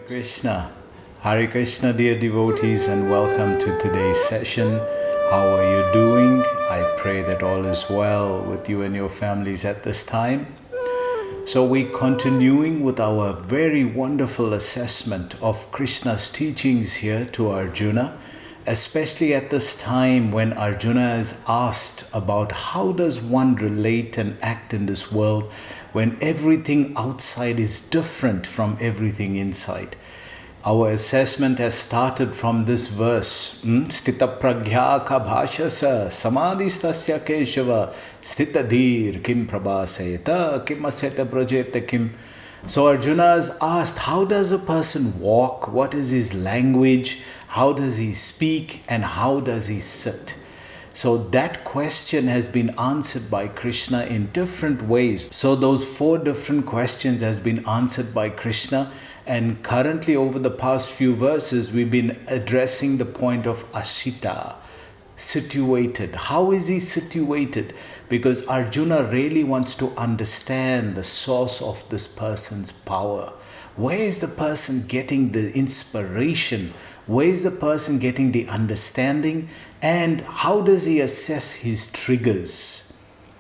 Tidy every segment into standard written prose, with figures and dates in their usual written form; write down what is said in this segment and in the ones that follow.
Krishna. Hare Krishna, dear devotees, and welcome to today's session. How are you doing? I pray that all is well with you and your families at this time. So we're continuing with our very wonderful assessment of Krishna's teachings here to Arjuna, especially at this time when Arjuna is asked about how does one relate and act in this world when everything outside is different from everything inside. Our assessment has started from this verse. Sthita pragya ka bhashasa samadhistasya keshava sthitadhir kim prabhaseta kim aseta brajeta kim. So Arjuna is asked, how does a person walk? What is his language? How does he speak? And how does he sit? So that question has been answered by Krishna in different ways. So those 4 different questions has been answered by Krishna. And currently over the past few verses, we've been addressing the point of Ashita, situated. How is he situated? Because Arjuna really wants to understand the source of this person's power. Where is the person getting the inspiration? Where is the person getting the understanding? And how does he assess his triggers?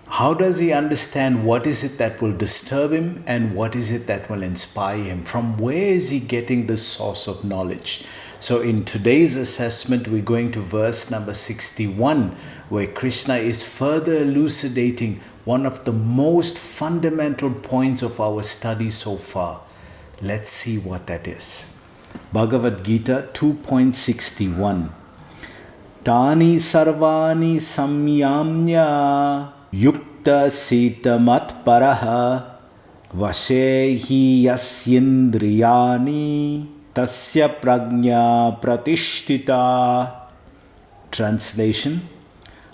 How does he understand what is it that will disturb him and what is it that will inspire him? From where is he getting the source of knowledge? So in today's assessment, we're going to verse number 61, where Krishna is further elucidating one of the most fundamental points of our study so far. Let's see what that is. Bhagavad Gita 2.61. Tani sarvani samyamya yukta sita matparaha vashe yasyindriyani tasya prajna pratishtita. Translation: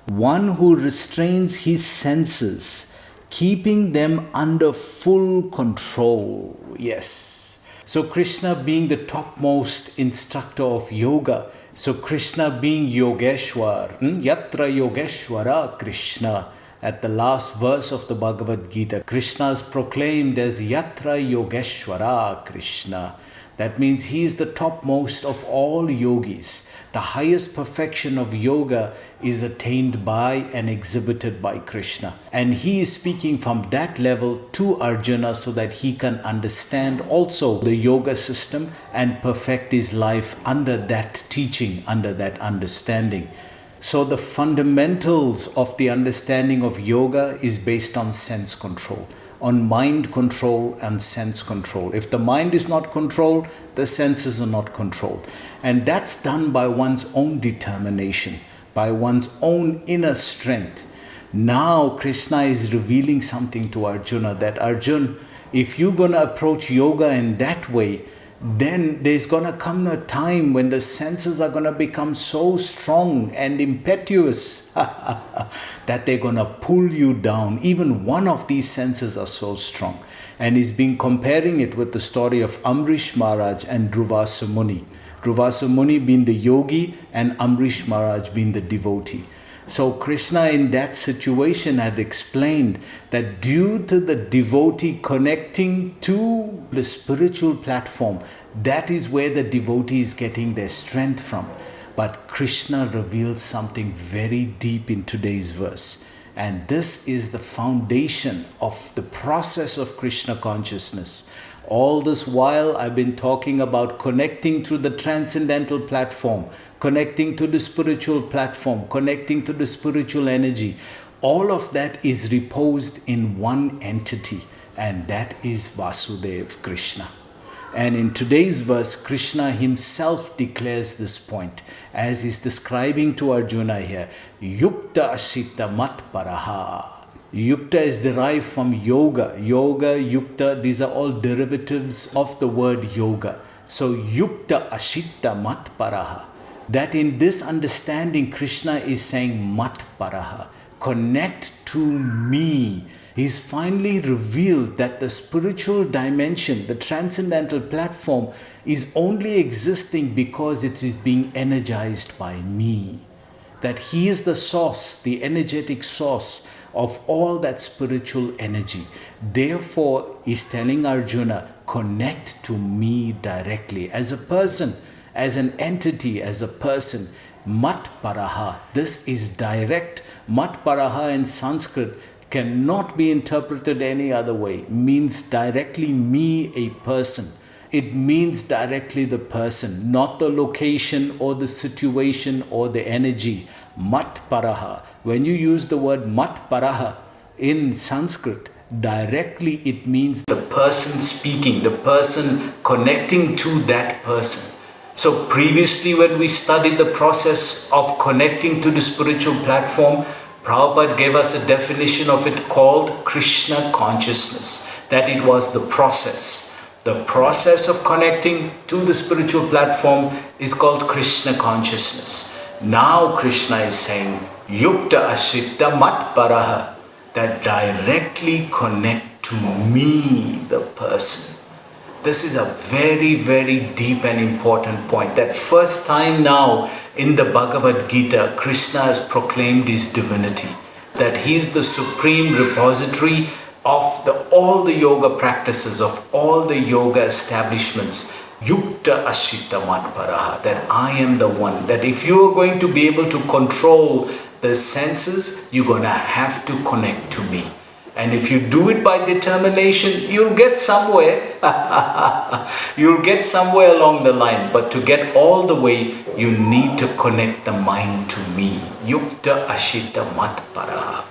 one who restrains his senses, keeping them under full control. Yes. So Krishna being the topmost instructor of yoga, so Krishna being Yogeshwar, Yatra Yogeshwara Krishna. At the last verse of the Bhagavad Gita, Krishna is proclaimed as Yatra Yogeshwara Krishna. That means he is the topmost of all yogis. The highest perfection of yoga is attained by and exhibited by Krishna. And he is speaking from that level to Arjuna so that he can understand also the yoga system and perfect his life under that teaching, under that understanding. So the fundamentals of the understanding of yoga is based on sense control, on mind control and sense control. If the mind is not controlled, the senses are not controlled. And that's done by one's own determination, by one's own inner strength. Now Krishna is revealing something to Arjuna, that Arjun, if you're going to approach yoga in that way, then there's going to come a time when the senses are going to become so strong and impetuous that they're going to pull you down. Even one of these senses are so strong. And he's been comparing it with the story of Amrish Maharaj and Durvasa Muni. Durvasa Muni being the yogi and Amrish Maharaj being the devotee. So Krishna in that situation had explained that due to the devotee connecting to the spiritual platform, that is where the devotee is getting their strength from. But Krishna reveals something very deep in today's verse. And this is the foundation of the process of Krishna consciousness. All this while I've been talking about connecting through the transcendental platform, connecting to the spiritual platform, connecting to the spiritual energy. All of that is reposed in one entity, and that is Vasudeva Krishna. And in today's verse, Krishna himself declares this point as he's describing to Arjuna here, Yukta Ashita Matparaha. Yukta is derived from yoga. Yoga, yukta, these are all derivatives of the word yoga. So yukta ashita matparaha. That in this understanding, Krishna is saying matparaha. Connect to me. He's finally revealed that the spiritual dimension, the transcendental platform, is only existing because it is being energized by me. That he is the source, the energetic source of all that spiritual energy. Therefore, he's telling Arjuna, connect to me directly. As a person, as an entity, as a person, mat paraha, this is direct. Mat paraha in Sanskrit cannot be interpreted any other way. Means directly me, a person. It means directly the person, not the location or the situation or the energy. Mat paraha. When you use the word mat paraha in Sanskrit, directly it means the person speaking, the person connecting to that person. So previously when we studied the process of connecting to the spiritual platform, Prabhupada gave us a definition of it called Krishna consciousness, that it was the process. The process of connecting to the spiritual platform is called Krishna consciousness. Now Krishna is saying, Yukta Ashita Mat Paraha, that directly connect to me, the person. This is a very, very deep and important point. That first time now in the Bhagavad Gita, Krishna has proclaimed his divinity. That he is the supreme repository of all the yoga practices, of all the yoga establishments. Yukta Ashita Matparaha, that I am the one. That if you are going to be able to control the senses, you're going to have to connect to me. And if you do it by determination, you'll get somewhere. You'll get somewhere along the line. But to get all the way, you need to connect the mind to me. Yukta Ashita Matparaha.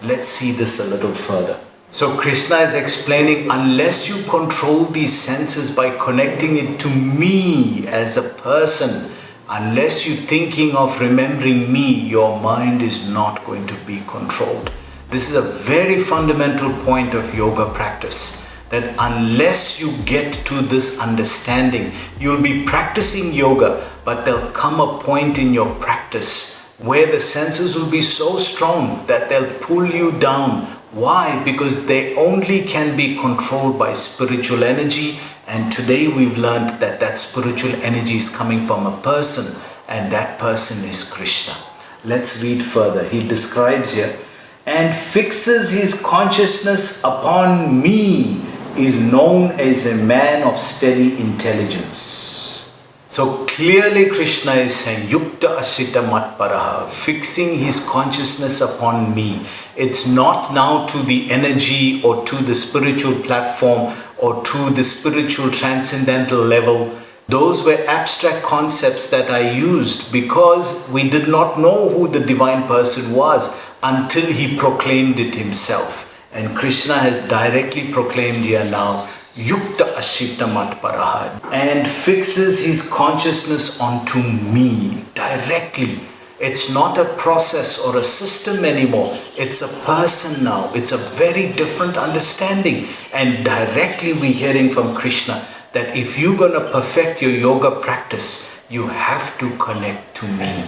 Let's see this a little further. So Krishna is explaining, unless you control these senses by connecting it to me as a person, unless you're thinking of remembering me, your mind is not going to be controlled. This is a very fundamental point of yoga practice, that unless you get to this understanding, you'll be practicing yoga, but there'll come a point in your practice where the senses will be so strong that they'll pull you down. Why? Because they only can be controlled by spiritual energy, and today we've learned that that spiritual energy is coming from a person, and that person is Krishna. Let's read further. He describes here, and fixes his consciousness upon me is known as a man of steady intelligence. So clearly Krishna is saying, Yukta Ashita Matparaha, fixing his consciousness upon me. It's not now to the energy or to the spiritual platform or to the spiritual transcendental level. Those were abstract concepts that I used because we did not know who the divine person was until he proclaimed it himself. And Krishna has directly proclaimed here now, Yukta Ashita Matparaha, and fixes his consciousness onto me directly. It's not a process or a system anymore. It's a person now. It's a very different understanding. And directly we're hearing from Krishna that if you're going to perfect your yoga practice, you have to connect to me.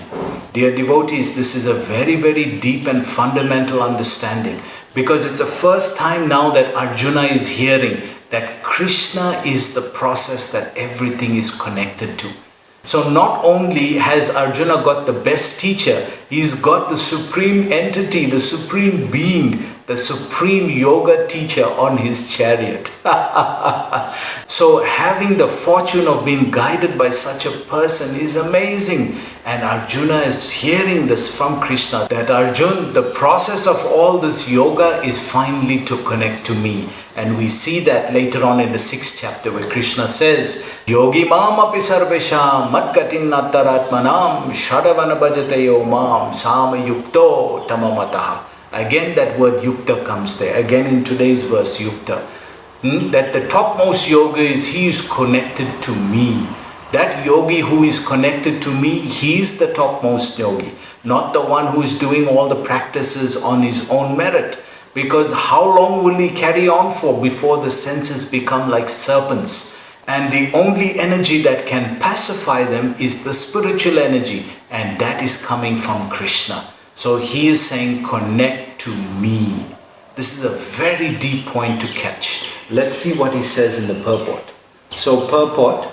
Dear devotees, this is a very, very deep and fundamental understanding, because it's the first time now that Arjuna is hearing that Krishna is the process that everything is connected to. So not only has Arjuna got the best teacher, he's got the supreme entity, the supreme being, the supreme yoga teacher on his chariot. So having the fortune of being guided by such a person is amazing. And Arjuna is hearing this from Krishna, that Arjuna, the process of all this yoga is finally to connect to me. And we see that later on in the 6th chapter where Krishna says, Yogi mam api sarvesham matkatin nattaratmanam shadavana bhajateyo mam sama yukto tamamataha. Again that word yukta comes there. Again in today's verse yukta. That the topmost yoga is he is connected to me. That yogi who is connected to me, he is the topmost yogi. Not the one who is doing all the practices on his own merit. Because how long will he carry on for before the senses become like serpents? And the only energy that can pacify them is the spiritual energy. And that is coming from Krishna. So he is saying, connect to me. This is a very deep point to catch. Let's see what he says in the purport. So purport,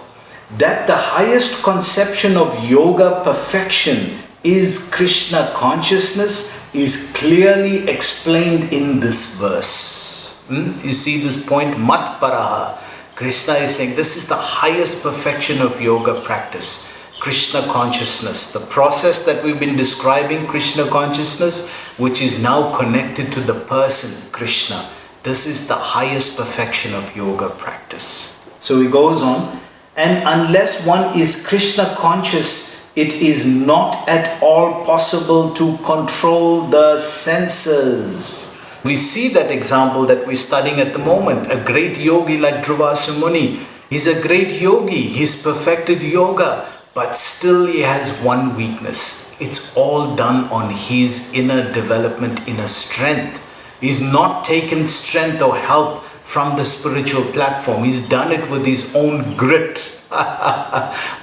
that the highest conception of yoga perfection is Krishna consciousness is clearly explained in this verse. You see this point, Matparaha, Krishna is saying this is the highest perfection of yoga practice. Krishna consciousness, the process that we've been describing, Krishna consciousness, which is now connected to the person, Krishna. This is the highest perfection of yoga practice. So he goes on, and unless one is Krishna conscious, it is not at all possible to control the senses. We see that example that we're studying at the moment. A great yogi like Durvasa Muni, he's a great yogi, he's perfected yoga, but still he has one weakness. It's all done on his inner development, inner strength. He's not taken strength or help from the spiritual platform. He's done it with his own grit,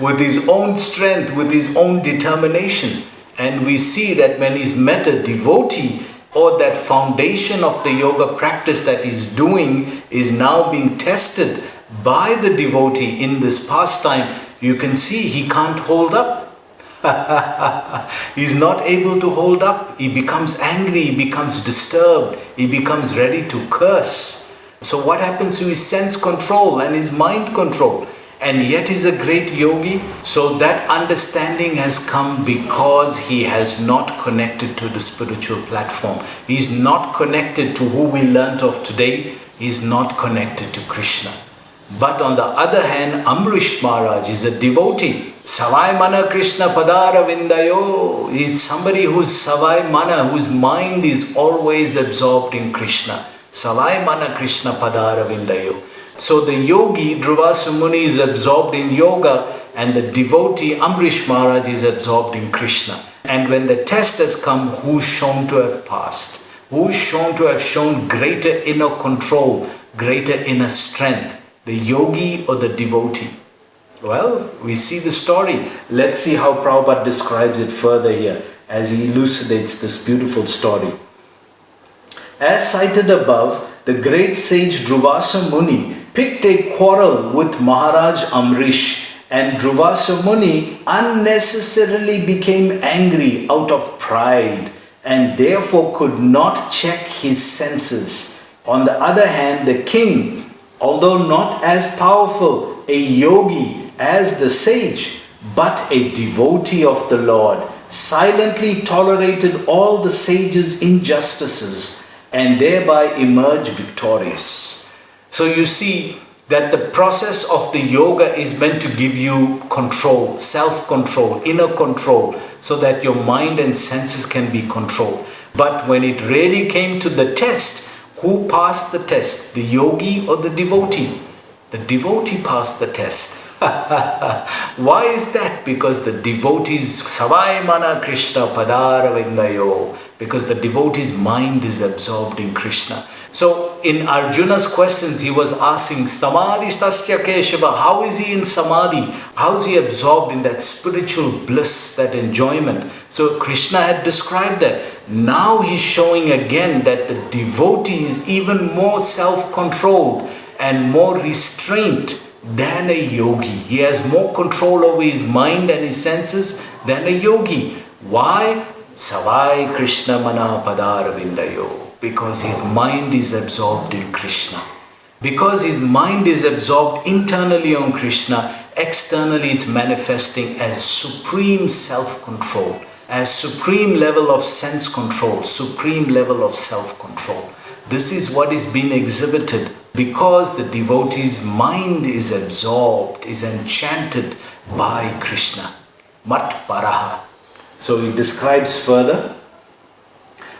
with his own strength, with his own determination. And we see that when he's met a devotee, or that foundation of the yoga practice that he's doing is now being tested by the devotee in this pastime, you can see he can't hold up. He's not able to hold up. He becomes angry, he becomes disturbed, he becomes ready to curse. So what happens to his sense control and his mind control? And yet he's a great yogi. So that understanding has come because he has not connected to the spiritual platform. He's not connected to who we learnt of today. He's not connected to Krishna. But on the other hand, Amrish Maharaj is a devotee. Savai Mana Krishna Padara Vindayo. He's somebody who's Savai Mana, whose mind is always absorbed in Krishna. Savai Mana Krishna Padara Vindayo. So the yogi, Durvasa Muni, is absorbed in yoga, and the devotee, Amrish Maharaj, is absorbed in Krishna. And when the test has come, who's shown to have passed? Who's shown to have shown greater inner control, greater inner strength? The yogi or the devotee? Well, we see the story. Let's see how Prabhupada describes it further here as he elucidates this beautiful story. As cited above, the great sage Durvasa Muni picked a quarrel with Maharaj Amrish, and Durvasa Muni unnecessarily became angry out of pride and therefore could not check his senses. On the other hand, the king, although not as powerful a yogi as the sage, but a devotee of the Lord, silently tolerated all the sage's injustices and thereby emerged victorious. So you see that the process of the yoga is meant to give you control, self-control, inner control, so that your mind and senses can be controlled. But when it really came to the test, who passed the test? The yogi or the devotee? The devotee passed the test. Why is that? Because the devotee's Savai Mana Krishna Padara Vindayo. Because the devotee's mind is absorbed in Krishna. So in Arjuna's questions, he was asking, Samadhi Stasya Keshava, how is he in Samadhi? How is he absorbed in that spiritual bliss, that enjoyment? So Krishna had described that. Now he's showing again that the devotee is even more self-controlled and more restrained than a yogi. He has more control over his mind and his senses than a yogi. Why? Savai Krishna Mana Padara Vindayo. Because his mind is absorbed in Krishna. Because his mind is absorbed internally on Krishna, externally it's manifesting as supreme self-control, as supreme level of sense control, supreme level of self-control. This is what is being exhibited because the devotee's mind is absorbed, is enchanted by Krishna. Mat Paraha. So he describes further.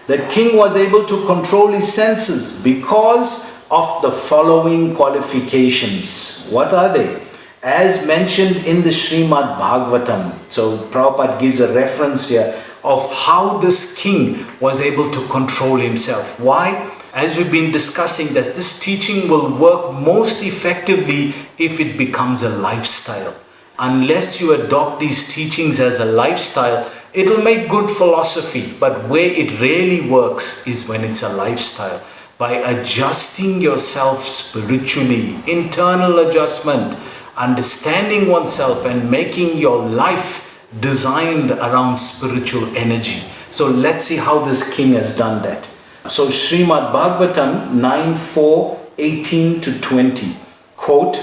The king was able to control his senses because of the following qualifications. What are they? As mentioned in the Srimad Bhagavatam. So Prabhupada gives a reference here of how this king was able to control himself. Why? As we've been discussing, that this teaching will work most effectively if it becomes a lifestyle. Unless you adopt these teachings as a lifestyle, it'll make good philosophy, but where it really works is when it's a lifestyle. By adjusting yourself spiritually, internal adjustment, understanding oneself and making your life designed around spiritual energy. So let's see how this king has done that. So Srimad Bhagavatam 9:4, 18 to 20. Quote,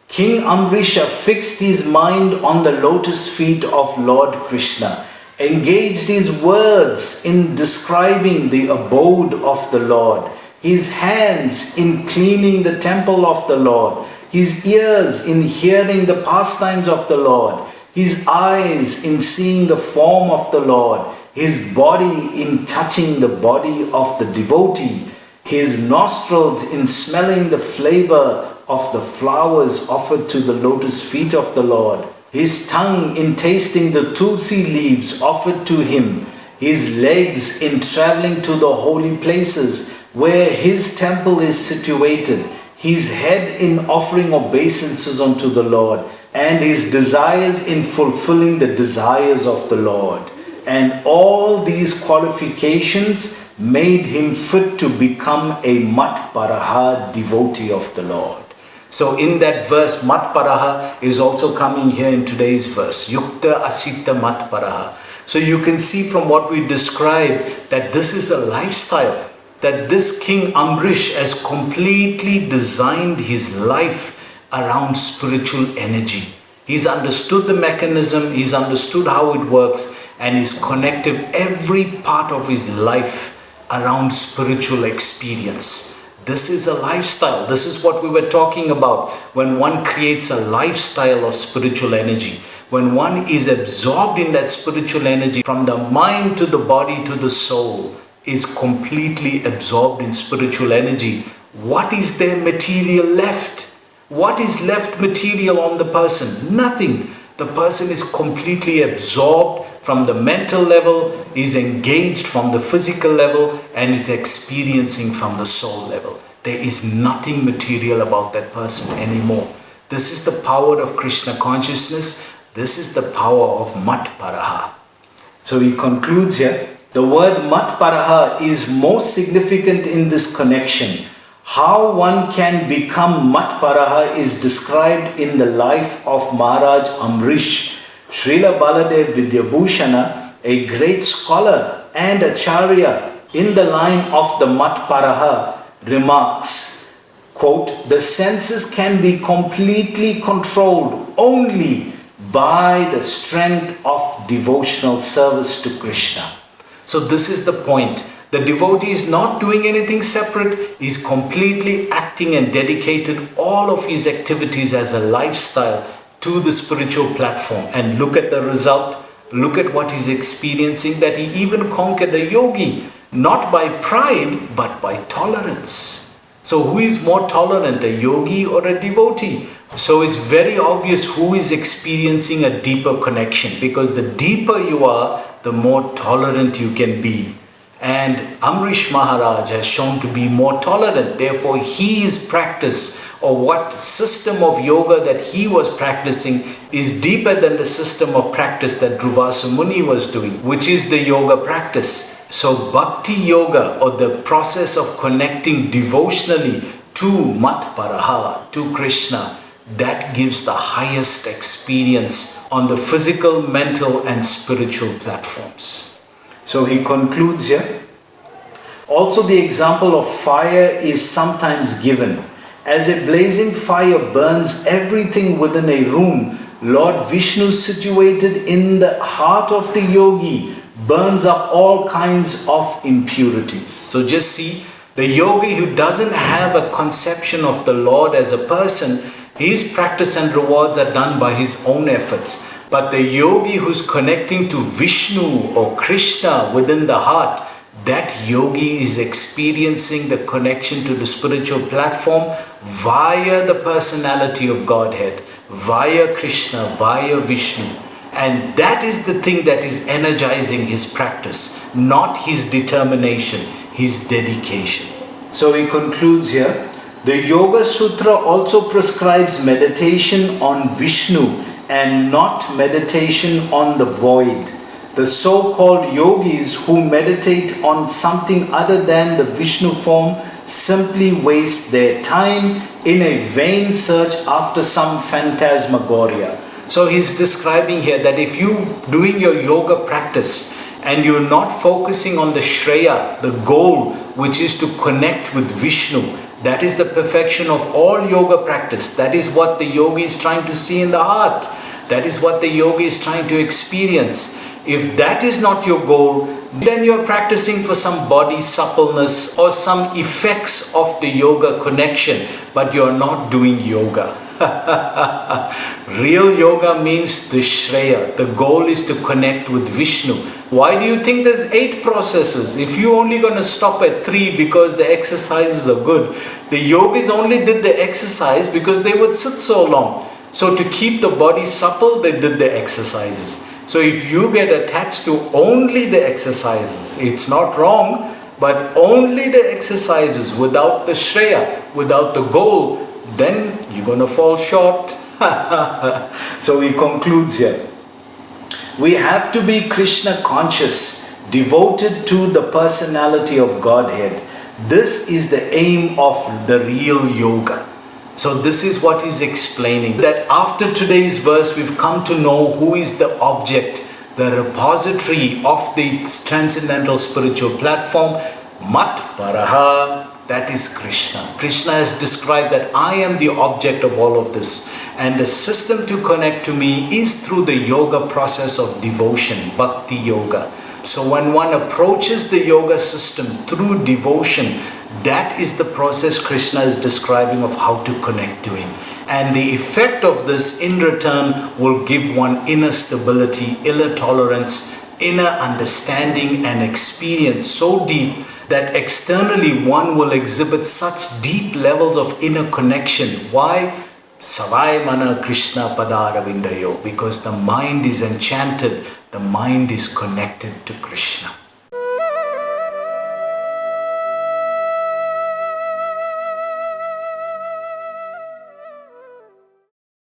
King Amrisha fixed his mind on the lotus feet of Lord Krishna, engaged his words in describing the abode of the Lord, his hands in cleaning the temple of the Lord, his ears in hearing the pastimes of the Lord, his eyes in seeing the form of the Lord, his body in touching the body of the devotee, his nostrils in smelling the flavor of the flowers offered to the lotus feet of the Lord, his tongue in tasting the tulsi leaves offered to him, his legs in traveling to the holy places where his temple is situated, his head in offering obeisances unto the Lord, and his desires in fulfilling the desires of the Lord. And all these qualifications made him fit to become a Matparaha devotee of the Lord. So in that verse, Matparaha is also coming here in today's verse. Yukta Asita Matparaha. So you can see from what we describe that this is a lifestyle, that this King Amrish has completely designed his life around spiritual energy. He's understood the mechanism, he's understood how it works, and he's connected every part of his life around spiritual experience. This is a lifestyle. This is what we were talking about when one creates a lifestyle of spiritual energy. When one is absorbed in that spiritual energy, from the mind to the body to the soul, is completely absorbed in spiritual energy. What is there material left? What is left material on the person? Nothing. The person is completely absorbed from the mental level, is engaged from the physical level, and is experiencing from the soul level. There is nothing material about that person anymore. This is the power of Krishna consciousness. This is the power of Matparaha. So he concludes here, the word Matparaha is most significant in this connection. How one can become Matparaha is described in the life of Maharaj Amrish. Srila Baladev Vidyabhushana, a great scholar and acharya in the line of the Matparaha, remarks, quote, the senses can be completely controlled only by the strength of devotional service to Krishna. So this is the point. The devotee is not doing anything separate. He's completely acting and dedicated all of his activities as a lifestyle to the spiritual platform. And look at the result. Look at what he's experiencing, that he even conquered a yogi, not by pride, but by tolerance. So who is more tolerant, a yogi or a devotee? So it's very obvious who is experiencing a deeper connection, because the deeper you are, the more tolerant you can be. And Amrish Maharaj has shown to be more tolerant. Therefore, his practice, or what system of yoga that he was practicing, is deeper than the system of practice that Durvasa Muni was doing, which is the yoga practice. So Bhakti Yoga, or the process of connecting devotionally to Matparaha, to Krishna, that gives the highest experience on the physical, mental and spiritual platforms. So he concludes here, also the example of fire is sometimes given. As a blazing fire burns everything within a room, Lord Vishnu, situated in the heart of the yogi, burns up all kinds of impurities. So just see, the yogi who doesn't have a conception of the Lord as a person, his practice and rewards are done by his own efforts. But the yogi who's connecting to Vishnu or Krishna within the heart, that yogi is experiencing the connection to the spiritual platform via the personality of Godhead, via Krishna, via Vishnu. And that is the thing that is energizing his practice, not his determination, his dedication. So he concludes here, the Yoga Sutra also prescribes meditation on Vishnu and not meditation on the void. The so-called yogis who meditate on something other than the Vishnu form simply waste their time in a vain search after some phantasmagoria. So he's describing here that if you doing your yoga practice and you're not focusing on the Shreya, the goal, which is to connect with Vishnu, That is the perfection of all yoga practice. That is what the yogi is trying to see in the heart. That is what the yogi is trying to experience. If that is not your goal, then you're practicing for some body suppleness or some effects of the yoga connection, but you're not doing yoga. Real yoga means the Shreya. The goal is to connect with Vishnu. Why do you think there's 8 processes? If you're only going to stop at 3 because the exercises are good, the yogis only did the exercise because they would sit so long. So to keep the body supple, they did the exercises. So if you get attached to only the exercises, it's not wrong, but only the exercises without the Shreya, without the goal, then you're going to fall short. So he concludes here. We have to be Krishna conscious, devoted to the personality of Godhead. This is the aim of the real yoga. So this is what he's explaining. That after today's verse, we've come to know who is the object, the repository of the transcendental spiritual platform. Mat Paraha, that is Krishna. Krishna has described that I am the object of all of this. And the system to connect to me is through the yoga process of devotion, bhakti yoga. So when one approaches the yoga system through devotion, that is the process Krishna is describing of how to connect to him. And the effect of this in return will give one inner stability, inner tolerance, inner understanding and experience so deep that externally one will exhibit such deep levels of inner connection. Why? Savai Mana Krishna Padaravindayo. Because the mind is enchanted, the mind is connected to Krishna.